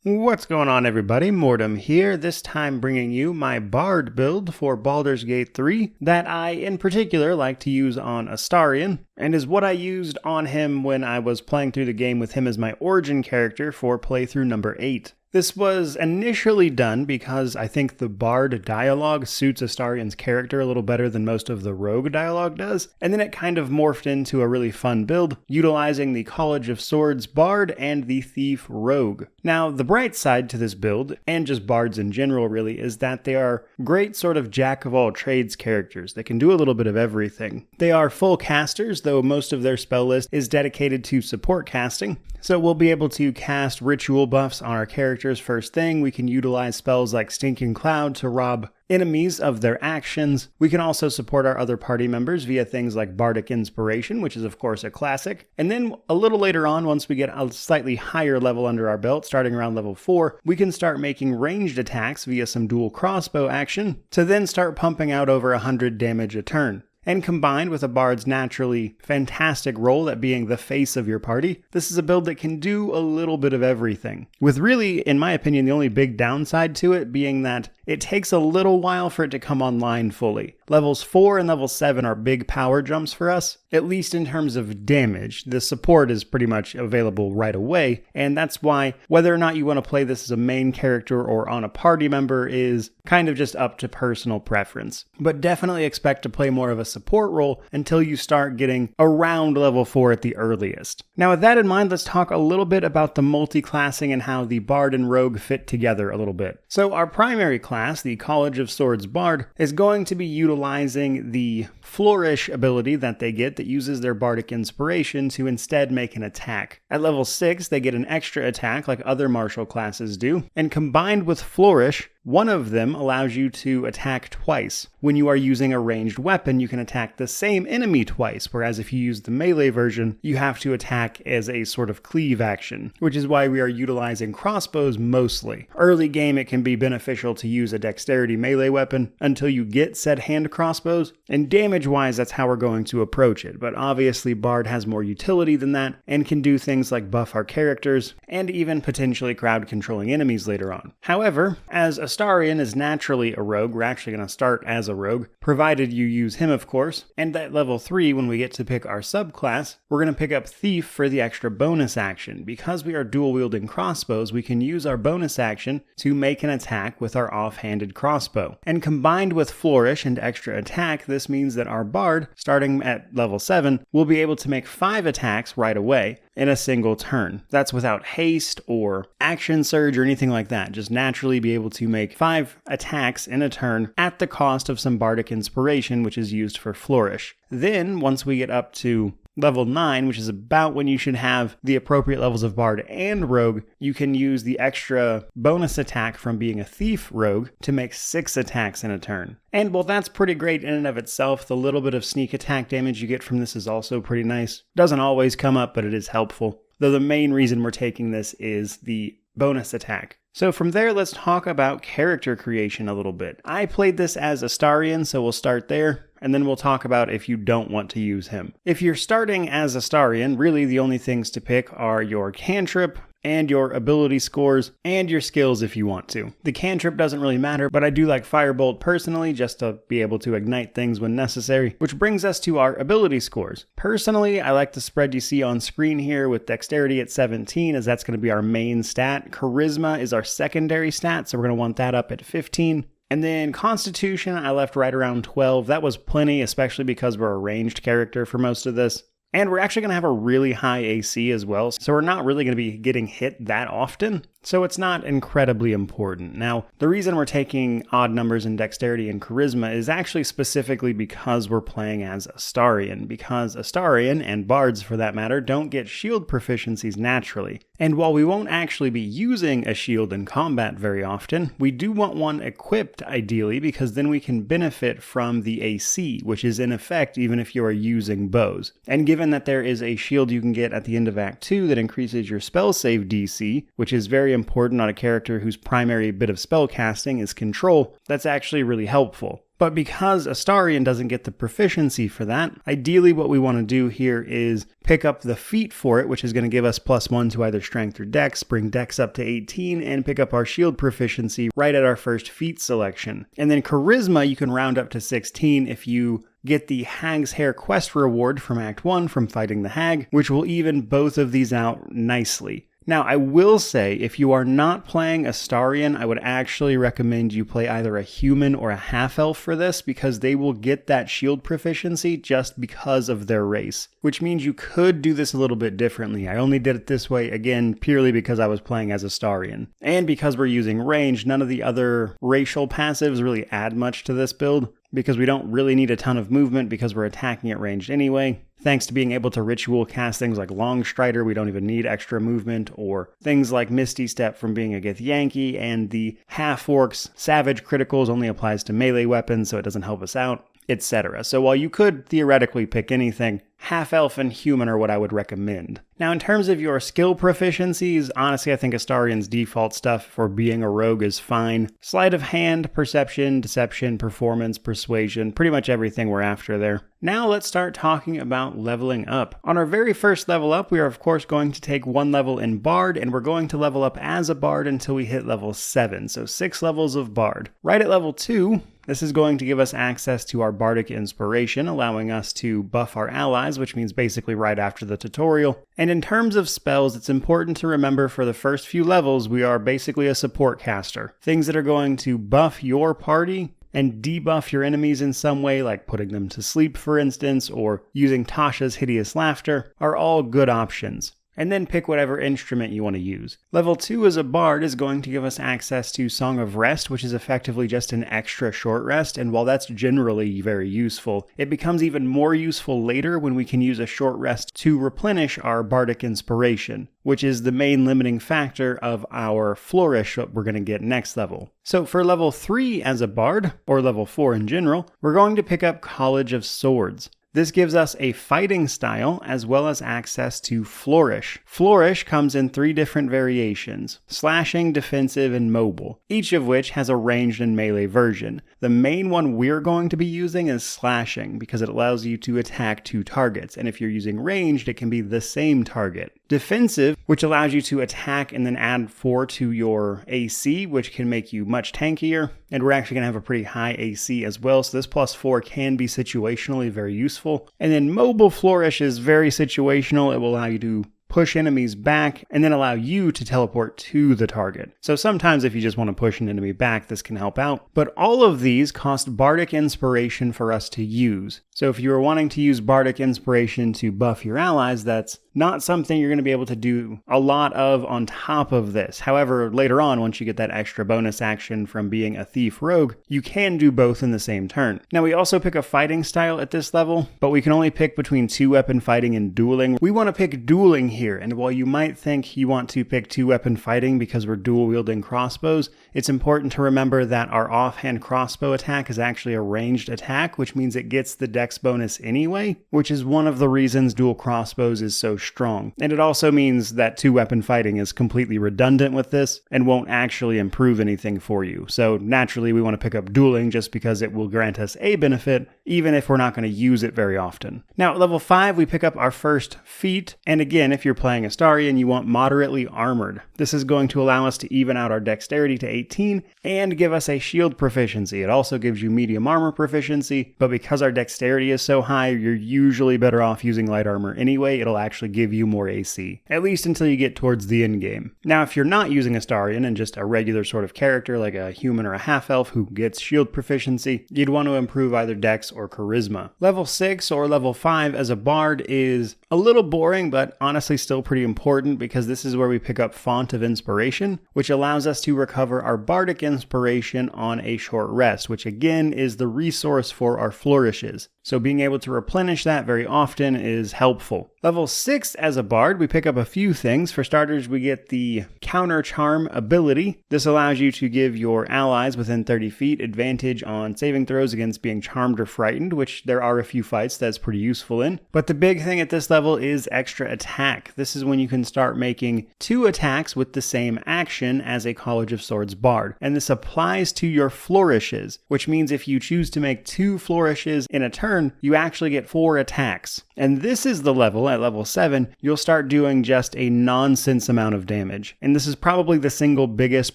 What's going on, everybody? Mortem here, this time bringing you my Bard build for Baldur's Gate 3 that I in particular like to use on Astarion, and is what I used on him when I was playing through the game with him as my origin character for playthrough number 8. This was initially done because I think the Bard dialogue suits Astarion's character a little better than most of the Rogue dialogue does, and then it kind of morphed into a really fun build, utilizing the College of Swords Bard and the Thief Rogue. Now, the bright side to this build, and just Bards in general really, is that they are great sort of jack-of-all-trades characters. They can do a little bit of everything. They are full casters, though most of their spell list is dedicated to support casting, so we'll be able to cast ritual buffs on our characters first thing. We can utilize spells like Stinking Cloud to rob enemies of their actions. We can also support our other party members via things like Bardic Inspiration, which is of course a classic. And then a little later on, once we get a slightly higher level under our belt, starting around level 4, we can start making ranged attacks via some dual crossbow action, to then start pumping out over 100 damage a turn. And combined with a Bard's naturally fantastic role at being the face of your party, this is a build that can do a little bit of everything. With really, in my opinion, the only big downside to it being that it takes a little while for it to come online fully. Levels 4 and level 7 are big power jumps for us, at least in terms of damage. The support is pretty much available right away, and that's why whether or not you want to play this as a main character or on a party member is kind of just up to personal preference. But definitely expect to play more of a support role until you start getting around level 4 at the earliest. Now with that in mind, let's talk a little bit about the multi-classing and how the Bard and Rogue fit together a little bit. So our primary class, the College of Swords Bard, is going to be utilizing the Flourish ability that they get that uses their Bardic Inspiration to instead make an attack. At level 6, they get an extra attack like other martial classes do, and combined with Flourish, one of them allows you to attack twice. When you are using a ranged weapon, you can attack the same enemy twice, whereas if you use the melee version, you have to attack as a sort of cleave action, which is why we are utilizing crossbows mostly. Early game, it can be beneficial to use a dexterity melee weapon until you get said hand crossbows, and damage-wise, that's how we're going to approach it. But obviously, Bard has more utility than that, and can do things like buff our characters, and even potentially crowd-controlling enemies later on. However, as Astarion is naturally a rogue, we're actually going to start as a rogue, provided you use him of course, and at level 3 when we get to pick our subclass, we're going to pick up Thief for the extra bonus action. Because we are dual wielding crossbows, we can use our bonus action to make an attack with our offhanded crossbow. And combined with Flourish and extra attack, this means that our Bard, starting at level 7, will be able to make 5 attacks right away in a single turn. That's without haste or action surge or anything like that. Just naturally be able to make 5 attacks in a turn at the cost of some Bardic Inspiration, which is used for Flourish. Then, once we get up to level 9, which is about when you should have the appropriate levels of Bard and Rogue, you can use the extra bonus attack from being a Thief Rogue to make 6 attacks in a turn. And while that's pretty great in and of itself, the little bit of sneak attack damage you get from this is also pretty nice. Doesn't always come up, but it is helpful. Though the main reason we're taking this is the bonus attack. So from there, let's talk about character creation a little bit. I played this as Astarion, so we'll start there, and then we'll talk about if you don't want to use him. If you're starting as Astarion, really the only things to pick are your cantrip, and your ability scores, and your skills if you want to. The cantrip doesn't really matter, but I do like Firebolt personally, just to be able to ignite things when necessary, which brings us to our ability scores. Personally, I like the spread you see on screen here with Dexterity at 17, as that's going to be our main stat. Charisma is our secondary stat, so we're going to want that up at 15. And then Constitution, I left right around 12. That was plenty, especially because we're a ranged character for most of this. And we're actually going to have a really high AC as well, so we're not really going to be getting hit that often. So it's not incredibly important. Now, the reason we're taking odd numbers in Dexterity and Charisma is actually specifically because we're playing as Astarion, because Astarion, and Bards for that matter, don't get shield proficiencies naturally. And while we won't actually be using a shield in combat very often, we do want one equipped ideally, because then we can benefit from the AC, which is in effect even if you are using bows. And given that there is a shield you can get at the end of Act 2 that increases your spell save DC, which is very important on a character whose primary bit of spell casting is control, that's actually really helpful. But because Astarion doesn't get the proficiency for that, ideally what we want to do here is pick up the feat for it, which is going to give us +1 to either strength or dex, bring dex up to 18, and pick up our shield proficiency right at our first feat selection. And then charisma you can round up to 16 if you get the Hag's Hair quest reward from Act 1 from fighting the hag, which will even both of these out nicely. Now, I will say, if you are not playing Astarion, I would actually recommend you play either a human or a half-elf for this, because they will get that shield proficiency just because of their race, which means you could do this a little bit differently. I only did it this way, again, purely because I was playing as Astarion. And because we're using range, none of the other racial passives really add much to this build, because we don't really need a ton of movement because we're attacking at ranged anyway. Thanks to being able to ritual cast things like Longstrider, we don't even need extra movement, or things like Misty Step from being a Githyanki, and the Half-Orc's Savage Criticals only applies to melee weapons, so it doesn't help us out, etc. So while you could theoretically pick anything, half-elf and human are what I would recommend. Now, in terms of your skill proficiencies, honestly, I think Astarion's default stuff for being a rogue is fine. Sleight of hand, perception, deception, performance, persuasion, pretty much everything we're after there. Now let's start talking about leveling up. On our very first level up, we are of course going to take 1 level in Bard, and we're going to level up as a Bard until we hit level 7, so 6 levels of Bard. Right at level 2, this is going to give us access to our Bardic Inspiration, allowing us to buff our allies, which means basically right after the tutorial. And in terms of spells, it's important to remember for the first few levels, we are basically a support caster. Things that are going to buff your party and debuff your enemies in some way, like putting them to sleep, for instance, or using Tasha's Hideous Laughter, are all good options. And then pick whatever instrument you want to use. Level 2 as a Bard is going to give us access to Song of Rest, which is effectively just an extra short rest, and while that's generally very useful, it becomes even more useful later when we can use a short rest to replenish our Bardic Inspiration, which is the main limiting factor of our Flourish that we're going to get next level. So for level 3 as a Bard, or level 4 in general, we're going to pick up College of Swords. This gives us a fighting style as well as access to Flourish. Flourish comes in 3 different variations: slashing, defensive, and mobile, each of which has a ranged and melee version. The main one we're going to be using is slashing because it allows you to attack 2 targets, and if you're using ranged, it can be the same target. Defensive, which allows you to attack and then add 4 to your AC, which can make you much tankier, and we're actually going to have a pretty high AC as well, so this +4 can be situationally very useful. And then mobile Flourish is very situational. It will allow you to push enemies back, and then allow you to teleport to the target. So sometimes if you just want to push an enemy back, this can help out. But all of these cost Bardic Inspiration for us to use. So if you were wanting to use Bardic Inspiration to buff your allies, that's not something you're going to be able to do a lot of on top of this. However, later on, once you get that extra bonus action from being a thief rogue, you can do both in the same turn. Now we also pick a fighting style at this level, but we can only pick between 2-weapon fighting and dueling. We want to pick dueling here, and while you might think you want to pick 2-weapon fighting because we're dual wielding crossbows, it's important to remember that our offhand crossbow attack is actually a ranged attack, which means it gets the dex bonus anyway, which is one of the reasons dual crossbows is so strong. And it also means that 2-weapon fighting is completely redundant with this and won't actually improve anything for you. So naturally we want to pick up dueling just because it will grant us a benefit, even if we're not going to use it very often. Now at level 5 we pick up our first feat, and again if you're playing Astarion you want moderately armored. This is going to allow us to even out our dexterity to 18 and give us a shield proficiency. It also gives you medium armor proficiency, but because our dexterity is so high, you're usually better off using light armor anyway. It'll actually give you more AC, at least until you get towards the end game. Now, if you're not using Astarion and just a regular sort of character like a human or a half-elf who gets shield proficiency, you'd want to improve either dex or charisma. Level 6 or level 5 as a bard is a little boring, but honestly still pretty important because this is where we pick up Font of Inspiration, which allows us to recover our bardic inspiration on a short rest, which again is the resource for our flourishes. So being able to replenish that very often is helpful. Level 6 as a bard, we pick up a few things. For starters, we get the Counter Charm ability. This allows you to give your allies within 30 feet advantage on saving throws against being charmed or frightened, which there are a few fights that's pretty useful in. But the big thing at this level level is extra attack. This is when you can start making 2 attacks with the same action as a College of Swords bard. And this applies to your flourishes, which means if you choose to make 2 flourishes in a turn, you actually get 4 attacks. And this is the level, at level 7, you'll start doing just a nonsense amount of damage. And this is probably the single biggest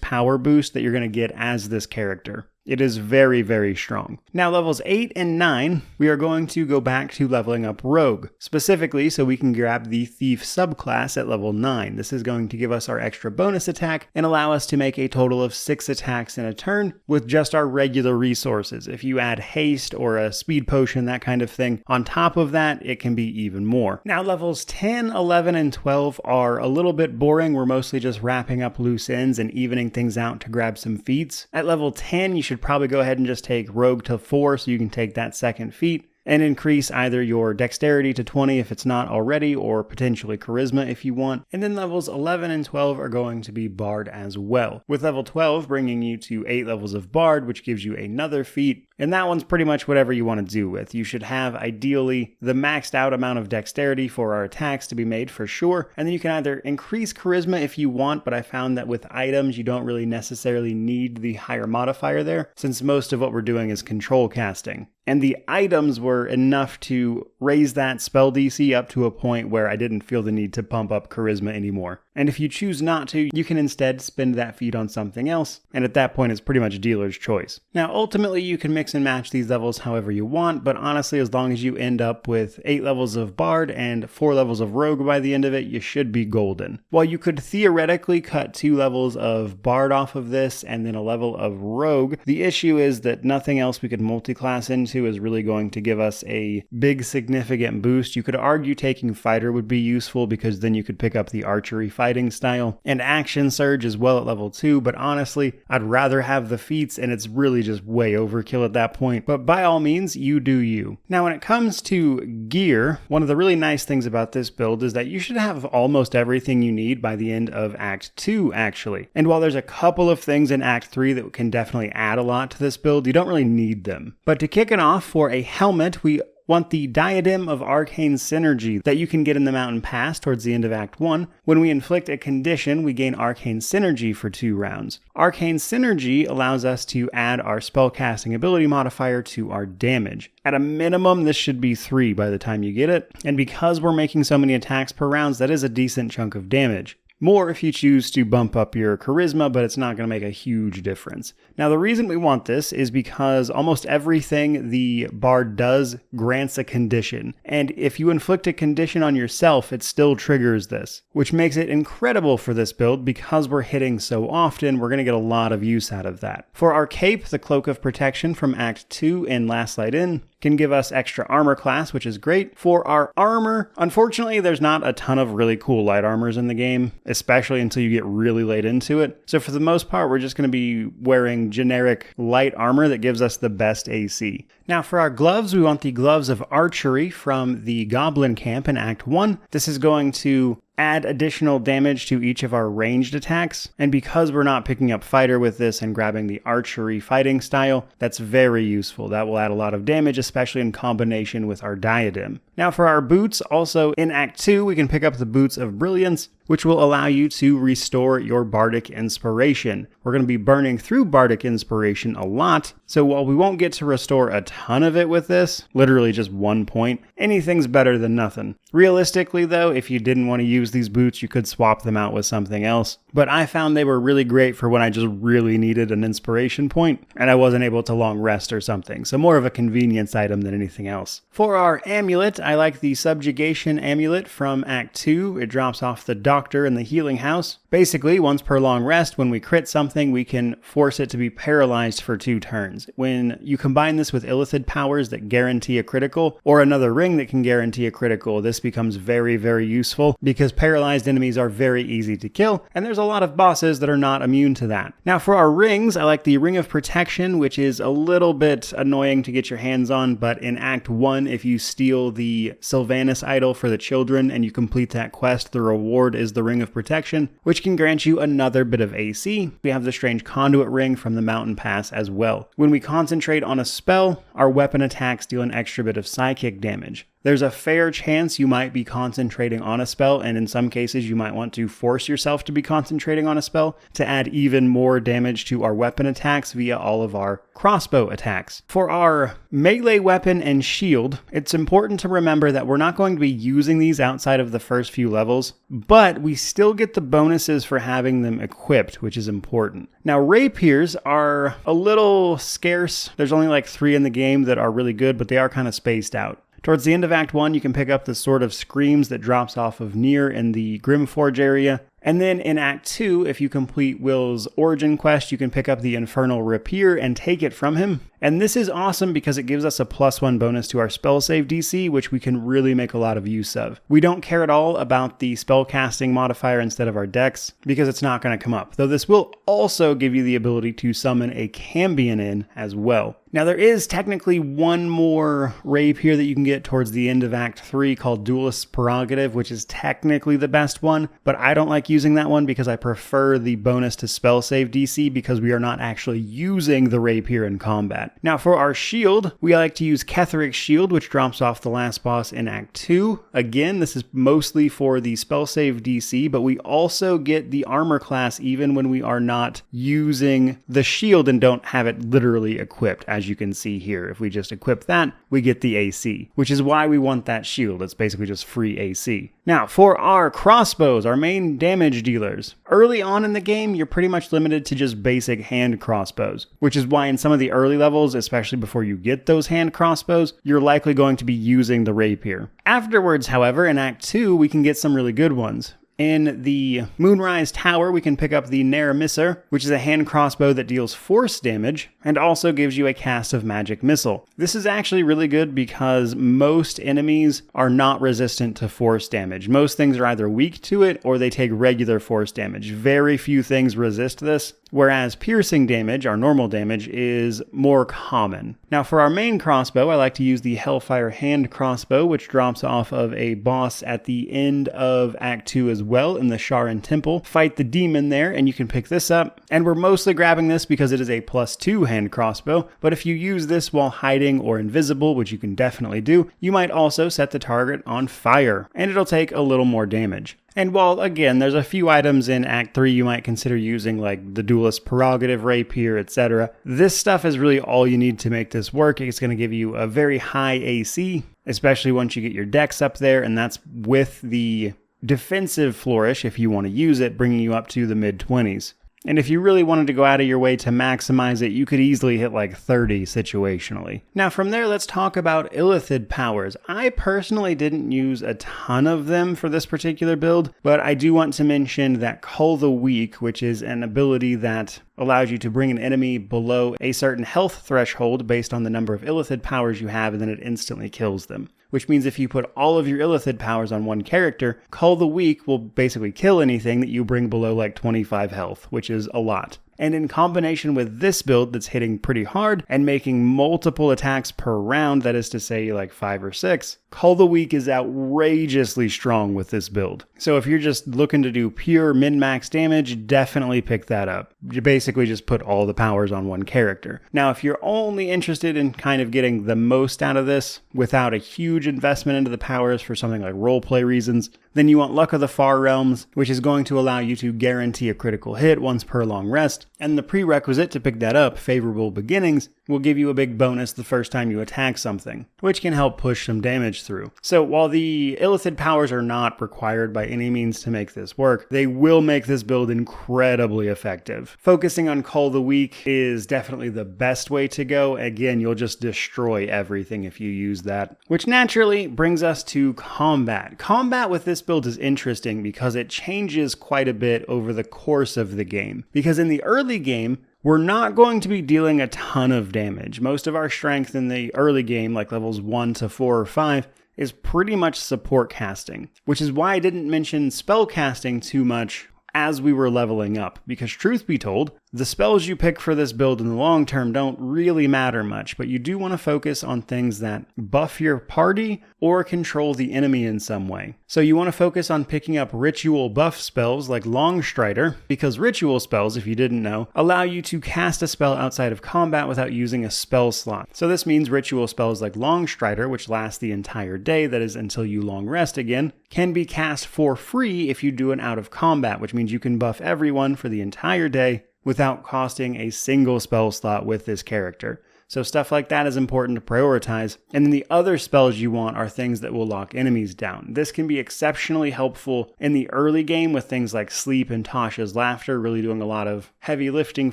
power boost that you're going to get as this character. It is very, very strong. Now, levels 8 and 9, we are going to go back to leveling up Rogue, specifically so we can grab the Thief subclass at level 9. This is going to give us our extra bonus attack and allow us to make a total of 6 attacks in a turn with just our regular resources. If you add haste or a speed potion, that kind of thing, on top of that, it can be even more. Now, levels 10, 11, and 12 are a little bit boring. We're mostly just wrapping up loose ends and evening things out to grab some feats. At level 10, you should probably go ahead and just take Rogue to 4 so you can take that second feat and increase either your dexterity to 20 if it's not already, or potentially charisma if you want. And then levels 11 and 12 are going to be bard as well, with level 12 bringing you to 8 levels of bard, which gives you another feat. And that one's pretty much whatever you want to do with. You should have, ideally, the maxed out amount of dexterity for our attacks to be made for sure. And then you can either increase charisma if you want, but I found that with items, you don't really necessarily need the higher modifier there, since most of what we're doing is control casting. And the items were enough to raise that spell DC up to a point where I didn't feel the need to pump up charisma anymore. And if you choose not to, you can instead spend that feat on something else, and at that point it's pretty much dealer's choice. Now ultimately you can mix and match these levels however you want, but honestly as long as you end up with 8 levels of bard and 4 levels of rogue by the end of it, you should be golden. While you could theoretically cut 2 levels of bard off of this and then a level of rogue, the issue is that nothing else we could multiclass into is really going to give us a big significant boost. You could argue taking fighter would be useful because then you could pick up the archery fighting style, and action surge as well at level 2, but honestly I'd rather have the feats, and it's really just way overkill at that point. But by all means, you do you. Now when it comes to gear, one of the really nice things about this build is that you should have almost everything you need by the end of Act 2 actually. And while there's a couple of things in Act 3 that can definitely add a lot to this build, you don't really need them. But to kick it off, for a helmet, we want the Diadem of Arcane Synergy that you can get in the Mountain Pass towards the end of Act 1. When we inflict a condition, we gain Arcane Synergy for 2 rounds. Arcane Synergy allows us to add our spellcasting ability modifier to our damage. At a minimum, this should be 3 by the time you get it, and because we're making so many attacks per round, that is a decent chunk of damage. More if you choose to bump up your charisma, but it's not going to make a huge difference. Now, the reason we want this is because almost everything the bard does grants a condition. And if you inflict a condition on yourself, it still triggers this, which makes it incredible for this build because we're hitting so often, we're going to get a lot of use out of that. For our cape, the Cloak of Protection from Act 2 and Last Light In can give us extra armor class, which is great. For our armor, unfortunately, there's not a ton of really cool light armors in the game, especially until you get really late into it. So for the most part, we're just going to be wearing generic light armor that gives us the best AC. Now for our gloves, we want the Gloves of Archery from the Goblin Camp in Act 1. This is going to add additional damage to each of our ranged attacks, and because we're not picking up fighter with this and grabbing the archery fighting style, that's very useful. That will add a lot of damage, especially in combination with our diadem. Now for our boots, also in Act 2, we can pick up the Boots of Brilliance, which will allow you to restore your Bardic Inspiration. We're going to be burning through Bardic Inspiration a lot, so while we won't get to restore a ton of it with this, literally just 1 point, anything's better than nothing. Realistically though, if you didn't want to use these boots, you could swap them out with something else. But I found they were really great for when I just really needed an inspiration point and I wasn't able to long rest or something, so more of a convenience item than anything else. For our amulet, I like the Subjugation Amulet from Act 2. It drops off the Doctor in the Healing House. Basically, once per long rest, when we crit something, we can force it to be paralyzed for 2 turns. When you combine this with Illithid Powers that guarantee a critical, or another ring that can guarantee a critical, this becomes very, very useful because paralyzed enemies are very easy to kill, and there's a lot of bosses that are not immune to that. Now for our rings, I like the Ring of Protection, which is a little bit annoying to get your hands on, but in Act 1, if you steal the Sylvanus idol for the children and you complete that quest, the reward is the Ring of Protection, which can grant you another bit of AC. We have the Strange Conduit Ring from the Mountain Pass as well. When we concentrate on a spell, our weapon attacks deal an extra bit of psychic damage. there's a fair chance you might be concentrating on a spell, and in some cases you might want to force yourself to be concentrating on a spell to add even more damage to our weapon attacks via all of our crossbow attacks. For our melee weapon and shield, it's important to remember that we're not going to be using these outside of the first few levels, but we still get the bonuses for having them equipped, which is important. Now, rapiers are a little scarce. There's only like 3 in the game that are really good, but they are kind of spaced out. Towards the end of Act 1, you can pick up the Sword of Screams that drops off of Nier in the Grimforge area. And then in Act 2, if you complete Will's origin quest, you can pick up the Infernal Rapier and take it from him. And this is awesome because it gives us a +1 bonus to our spell save DC, which we can really make a lot of use of. We don't care at all about the spellcasting modifier instead of our dex because it's not going to come up, though this will also give you the ability to summon a Cambion in as well. Now, there is technically one more rapier that you can get towards the end of Act 3 called Duelist's Prerogative, which is technically the best one, but I don't like using that one because I prefer the bonus to spell save DC because we are not actually using the rapier in combat. Now, for our shield, we like to use Ketheric's Shield, which drops off the last boss in Act 2. Again, this is mostly for the spell save DC, but we also get the armor class even when we are not using the shield and don't have it literally equipped, as you can see here. If we just equip that, we get the AC, which is why we want that shield. It's basically just free AC. Now, for our crossbows, our main damage dealers, early on in the game, you're pretty much limited to just basic hand crossbows, which is why in some of the early levels, especially before you get those hand crossbows, you're likely going to be using the rapier. Afterwards, however, in Act 2, we can get some really good ones. In the Moonrise Tower, we can pick up the Neremisser, which is a hand crossbow that deals force damage and also gives you a cast of magic missile. This is actually really good because most enemies are not resistant to force damage. Most things are either weak to it or they take regular force damage. Very few things resist this, whereas piercing damage, our normal damage, is more common. Now, for our main crossbow, I like to use the Hellfire hand crossbow, which drops off of a boss at the end of Act 2 as well in the Sharan Temple. Fight the demon there, and you can pick this up. And we're mostly grabbing this because it is a +2 hand crossbow, but if you use this while hiding or invisible, which you can definitely do, you might also set the target on fire, and it'll take a little more damage. And while, again, there's a few items in Act 3 you might consider using, like the Duelist's Prerogative, Rapier, etc., this stuff is really all you need to make this work. It's going to give you a very high AC, especially once you get your dex up there, and that's with the defensive flourish, if you want to use it, bringing you up to the mid-20s. And if you really wanted to go out of your way to maximize it, you could easily hit like 30 situationally. Now from there, let's talk about Illithid Powers. I personally didn't use a ton of them for this particular build, but I do want to mention that Cull the Weak, which is an ability that allows you to bring an enemy below a certain health threshold based on the number of Illithid powers you have, and then it instantly kills them. Which means if you put all of your Illithid powers on one character, Cull the Weak will basically kill anything that you bring below like 25 health, which is a lot. And in combination with this build that's hitting pretty hard and making multiple attacks per round, that is to say like 5 or 6, Cull the Weak is outrageously strong with this build. So if you're just looking to do pure min-max damage, definitely pick that up. You basically just put all the powers on one character. Now if you're only interested in kind of getting the most out of this without a huge investment into the powers for something like roleplay reasons, then you want Luck of the Far Realms, which is going to allow you to guarantee a critical hit once per long rest. And the prerequisite to pick that up, Favorable Beginnings, will give you a big bonus the first time you attack something, which can help push some damage through. So while the Illithid powers are not required by any means to make this work, they will make this build incredibly effective. Focusing on Cull the Weak is definitely the best way to go. Again, you'll just destroy everything if you use that. Which naturally brings us to combat. Combat with this build is interesting because it changes quite a bit over the course of the game. Because in the early game, we're not going to be dealing a ton of damage. Most of our strength in the early game, like levels 1 to 4 or 5, is pretty much support casting, which is why I didn't mention spell casting too much as we were leveling up, because truth be told, The spells you pick for this build in the long term don't really matter much, but you do want to focus on things that buff your party or control the enemy in some way. So you want to focus on picking up ritual buff spells like Longstrider, because ritual spells, if you didn't know, allow you to cast a spell outside of combat without using a spell slot. So this means ritual spells like Longstrider, which last the entire day, that is until you long rest again, can be cast for free if you do an out of combat, which means you can buff everyone for the entire day without costing a single spell slot with this character. So stuff like that is important to prioritize. And then the other spells you want are things that will lock enemies down. This can be exceptionally helpful in the early game with things like Sleep and Tasha's Laughter, really doing a lot of heavy lifting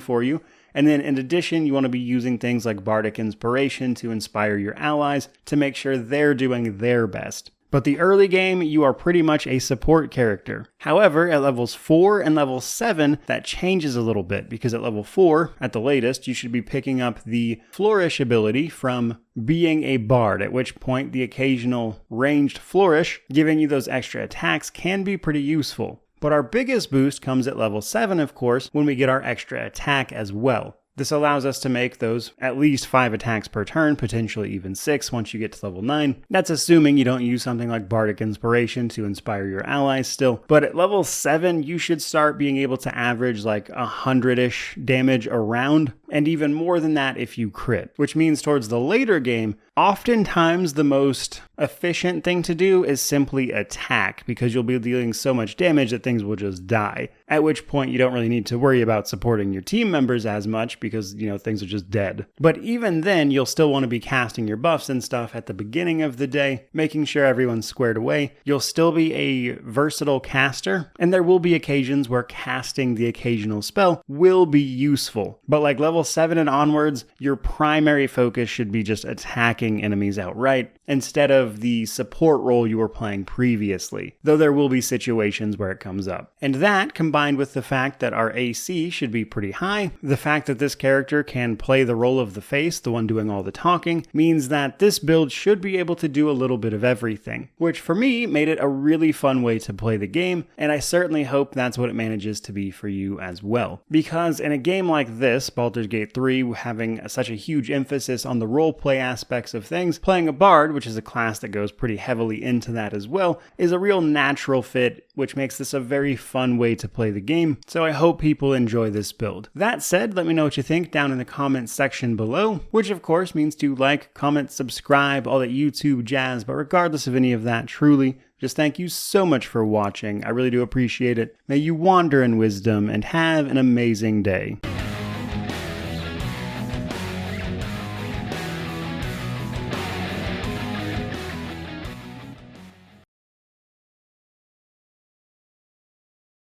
for you. And then in addition, you want to be using things like Bardic Inspiration to inspire your allies to make sure they're doing their best. But the early game, you are pretty much a support character. However, at levels 4 and level 7, that changes a little bit, because at level 4, at the latest, you should be picking up the Flourish ability from being a bard, at which point the occasional ranged flourish, giving you those extra attacks, can be pretty useful. But our biggest boost comes at level 7, of course, when we get our extra attack as well. This allows us to make those at least 5 attacks per turn, potentially even 6 once you get to level 9. That's assuming you don't use something like Bardic Inspiration to inspire your allies still. But at level 7, you should start being able to average like 100-ish damage around, and even more than that if you crit. Which means towards the later game, oftentimes the most efficient thing to do is simply attack, because you'll be dealing so much damage that things will just die. At which point you don't really need to worry about supporting your team members as much, because, things are just dead. But even then, you'll still want to be casting your buffs and stuff at the beginning of the day, making sure everyone's squared away. You'll still be a versatile caster, and there will be occasions where casting the occasional spell will be useful. But like level 7 and onwards, your primary focus should be just attacking enemies outright, instead of the support role you were playing previously, though there will be situations where it comes up. And that, combined with the fact that our AC should be pretty high, the fact that this character can play the role of the face, the one doing all the talking, means that this build should be able to do a little bit of everything, which for me made it a really fun way to play the game, and I certainly hope that's what it manages to be for you as well. Because in a game like this, Baldur's Gate 3, having such a huge emphasis on the roleplay aspects of things, playing a bard, which is a class that goes pretty heavily into that as well, is a real natural fit, which makes this a very fun way to play the game. So I hope people enjoy this build. That said, let me know what you think down in the comments section below, which of course means to like, comment, subscribe, all that YouTube jazz. But regardless of any of that, truly, just thank you so much for watching. I really do appreciate it. May you wander in wisdom and have an amazing day.